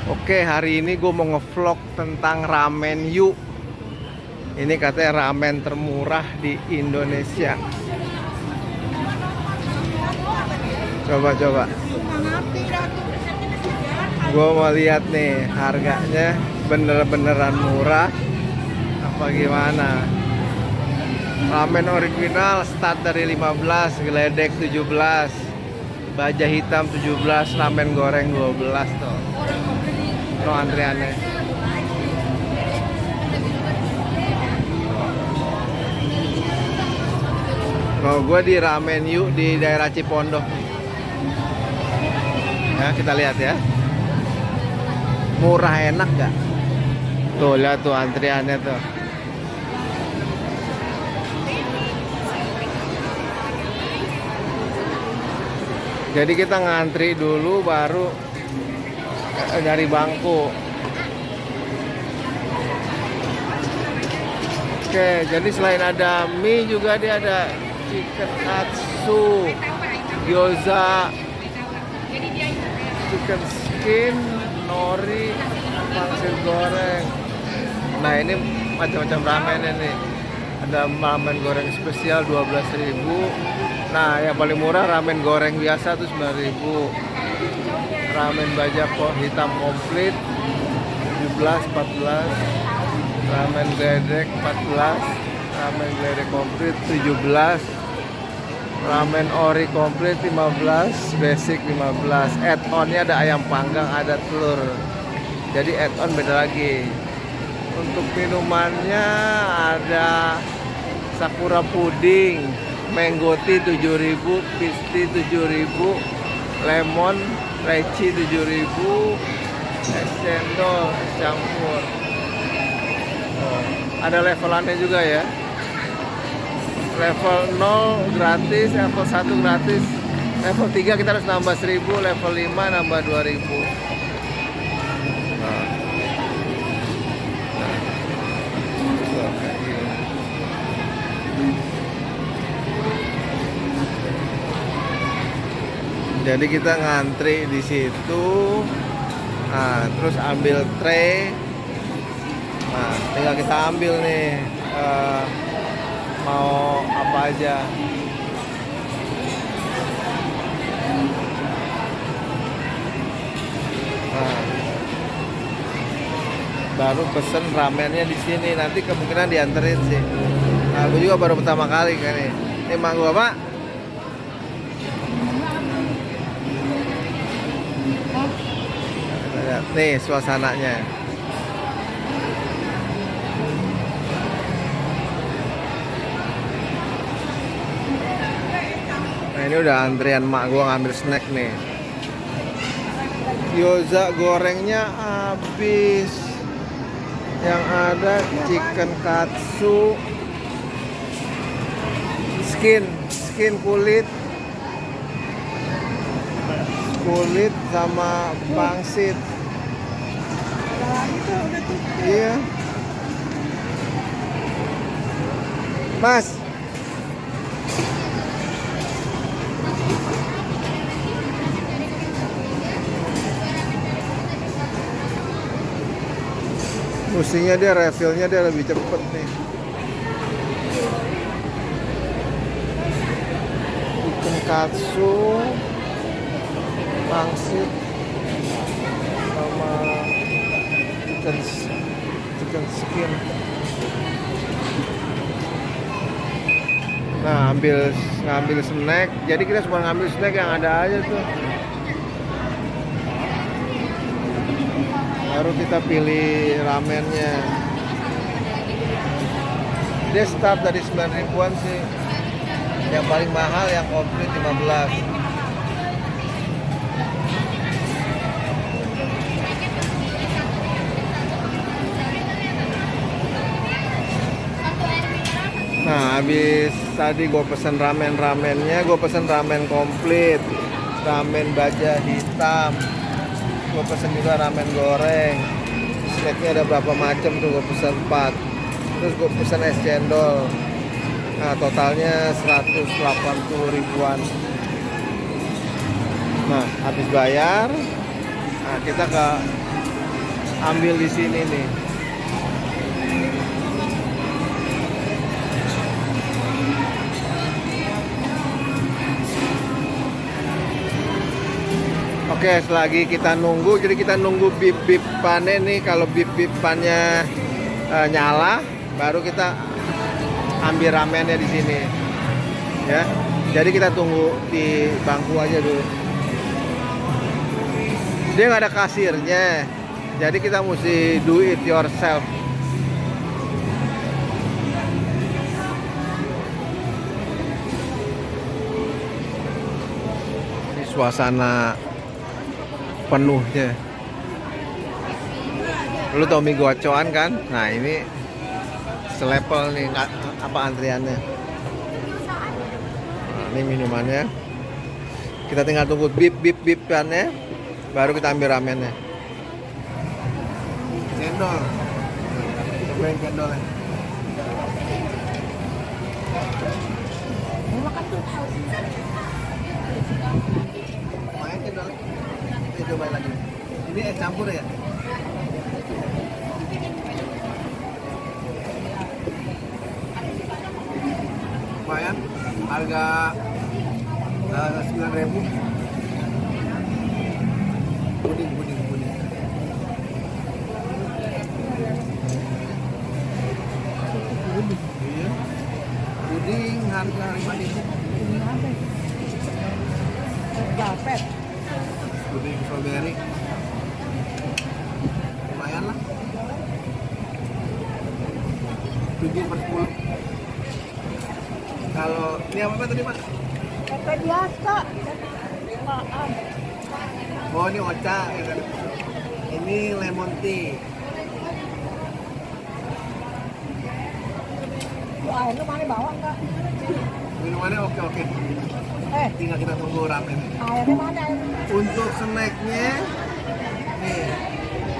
Oke, hari ini gue mau ngevlog tentang ramen Yu. Ini katanya ramen termurah di Indonesia. Coba-coba. Gue mau lihat nih harganya bener-beneran murah apa gimana. Ramen original start dari 15, geledek 17, baja hitam 17, ramen goreng 12 tuh. No antriannya. Kalau gue di Ramen Yu di daerah Cipondoh. Ya, kita lihat ya. Murah enak gak? Tuh, lihat tuh antriannya tuh. Jadi kita ngantri dulu baru dari bangku. Oke, jadi selain ada mie juga dia ada chicken katsu, gyoza, chicken skin, nori, pangsit goreng. Nah, ini macam-macam ramen ini. Ada ramen goreng spesial 12.000. Nah, yang paling murah ramen goreng biasa tuh 9.000. Ramen baja kok hitam komplit 17, 14. Ramen geledek 14. Ramen geledek komplit 17. Ramen ori komplit 15. Basic 15. Add-onnya ada ayam panggang, ada telur. Jadi add-on beda lagi. Untuk minumannya ada sakura puding, mango tea 7.000, peach tea 7.000, lemon leci 7.000, es cendol, es campur. Oh, ada levelannya juga ya. Level 0 gratis, level 1 gratis, level 3 kita harus nambah 1.000, level 5 nambah 2.000. Jadi kita ngantri di situ, nah, terus ambil tray, nah, tinggal kita ambil nih mau apa aja. Nah, baru pesen ramennya di sini. Nanti kemungkinan dianterin sih. Nah, aku juga baru pertama kali kan nih. Ini mang gua Pak. Nih suasananya. Nah, ini udah antrian mak gua ngambil snack nih. Gyoza gorengnya habis. Yang ada chicken katsu, skin kulit sama pangsit. Iya. Mas. Mestinya dia refillnya dia lebih cepet nih. Chicken katsu, pangsit sama chicken skin. Nah, ngambil snack. Jadi kita cuma ngambil snack yang ada aja tuh. Baru kita pilih ramennya. Dia start dari 9.000-an sih. Yang paling mahal yang komplit 15. Nah, habis tadi gue pesen ramennya, gue pesen ramen komplit, ramen baja hitam, gue pesen juga ramen goreng. Snacknya ada berapa macam tuh, gue pesen 4. Terus gue pesen es cendol. Nah, totalnya 180 ribuan. Nah, habis bayar, nah kita ke ambil di sini nih. Oke, selagi kita nunggu, jadi kita nunggu bip-bipannya nih. Kalau bip-bipannya nyala, baru kita ambil ramennya di sini. Ya, jadi kita tunggu di bangku aja dulu. Dia nggak ada kasirnya, jadi kita mesti do it yourself. Ini suasana penuhnya. Lu tau mie gocoan kan? Nah ini selepel nih apa antriannya. Nah, ini minumannya. Kita tinggal tunggu bip-bipannya, baru kita ambil ramennya. Cendol. Cobain cendolnya. Main cendolnya. Kita cobain lagi. Ini es campur ya? Lumayan, harga 9.000. Puding. Iya. Puding harga 5.000. Dapet. Puding strawberry. Lumayan lah. 7/10. Kalau ini apa tadi Pak? Pepe biasa. Oh ini ocha ya kan? Ini lemon tea. Airnya mana bawang Kak? Minumannya oke. Tinggal kita tunggu ramen. Airnya mana airnya? Untuk snacknya nih,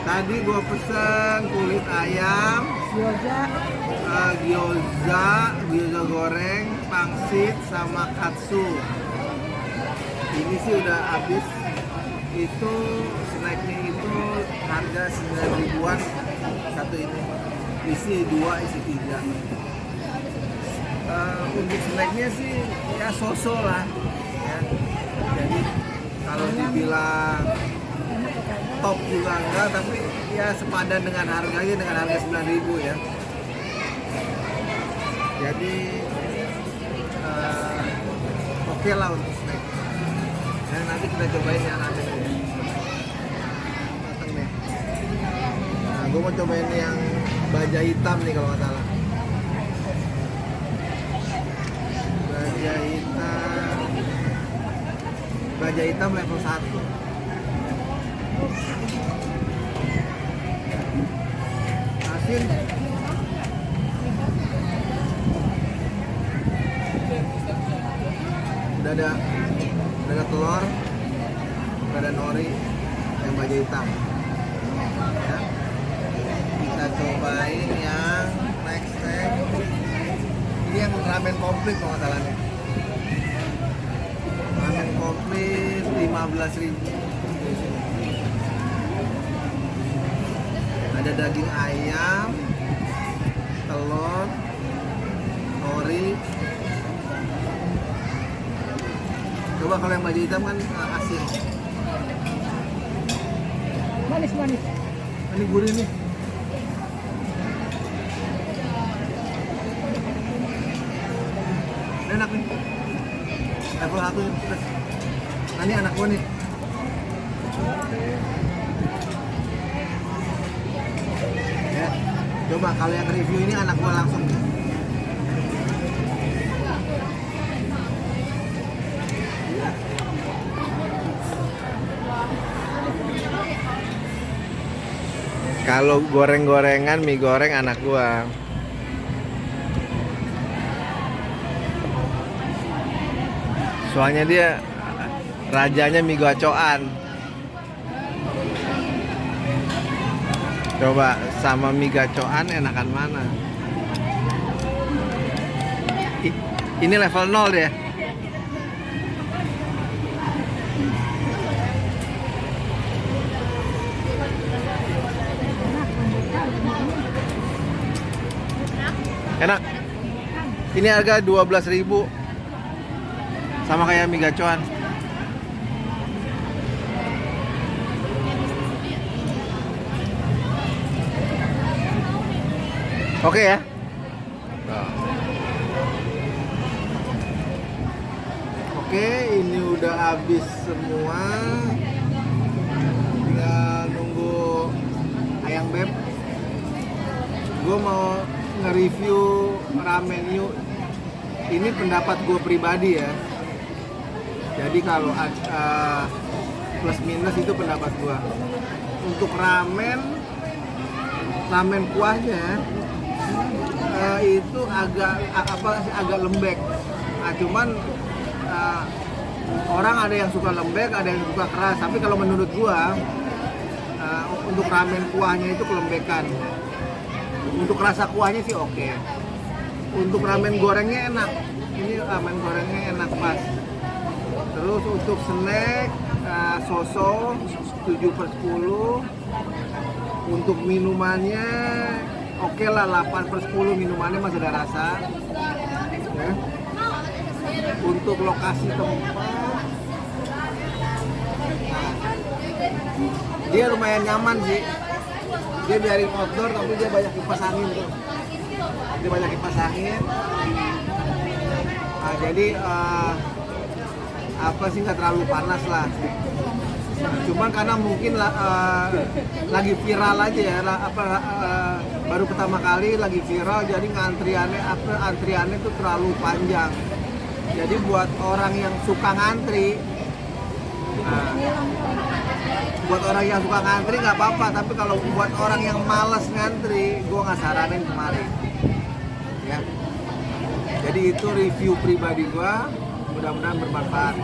tadi gua pesen kulit ayam, gyoza goreng, pangsit sama katsu. Ini sih udah habis. Itu snacknya itu harga 9.000-an satu ini. Isi 2, isi 3. Untuk snacknya sih ya sosok lah ya. Jadi kalau dibilang top juga enggak, tapi ya sepadan dengan harganya, dengan harga 9.000 ya. Jadi oke lah untuk snack. Dan nanti kita cobain yang ada ini. Datang deh. Nah, gue mau cobain yang baja hitam nih kalau nggak salah. Baja hitam level 1. Asin. Udah ada telur, udah ada nori, yang baja hitam. Ya. Kita cobain yang next step. Ini yang ramen komplit kalau nggak salah nih. Ramen komplit 15.000. Ada daging ayam, telur, nori. Coba kalau yang baju hitam kan asin. Manis. Ini gurih nih. Enak nih. Level 1 plus. Nah, ini anak gua nih. Ya. Coba kalau yang review ini anak gua langsung. Kalau goreng-gorengan, mie goreng anak gua. Soalnya dia rajanya mie gacoan. Coba sama mie gacoan enakan mana? Ini level 0 deh. Enak. Ini harga 12.000. Sama kayak mie gacoan. Oke ya. Oke, ini udah habis semua. Tinggal nunggu ayang beb. Gue mau nge-review ramen yuk. Ini pendapat gue pribadi ya. Jadi kalau plus minus itu pendapat gue. Untuk ramen kuahnya itu agak lembek. Nah, cuman orang ada yang suka lembek, ada yang suka keras. Tapi kalau menurut gua untuk ramen kuahnya itu kelembekan. Untuk rasa kuahnya sih oke. Untuk ramen gorengnya enak. Ini ramen gorengnya enak pas. Terus untuk snack soso 7/10. Untuk minumannya oke lah 8/10, minumannya masih ada rasa ya. Untuk lokasi tempat dia lumayan nyaman sih, dia biarin outdoor tapi dia banyak kipas angin tuh, dia banyak kipas angin. Nah, jadi apa sih, nggak terlalu panas lah. Cuman karena mungkin lagi viral aja ya, baru pertama kali lagi viral, jadi antriannya tuh terlalu panjang. Jadi buat orang yang suka ngantri, buat orang yang suka ngantri nggak apa-apa. Tapi kalau buat orang yang malas ngantri, gue nggak saranin kemari. Ya. Jadi itu review pribadi gue, mudah-mudahan bermanfaat.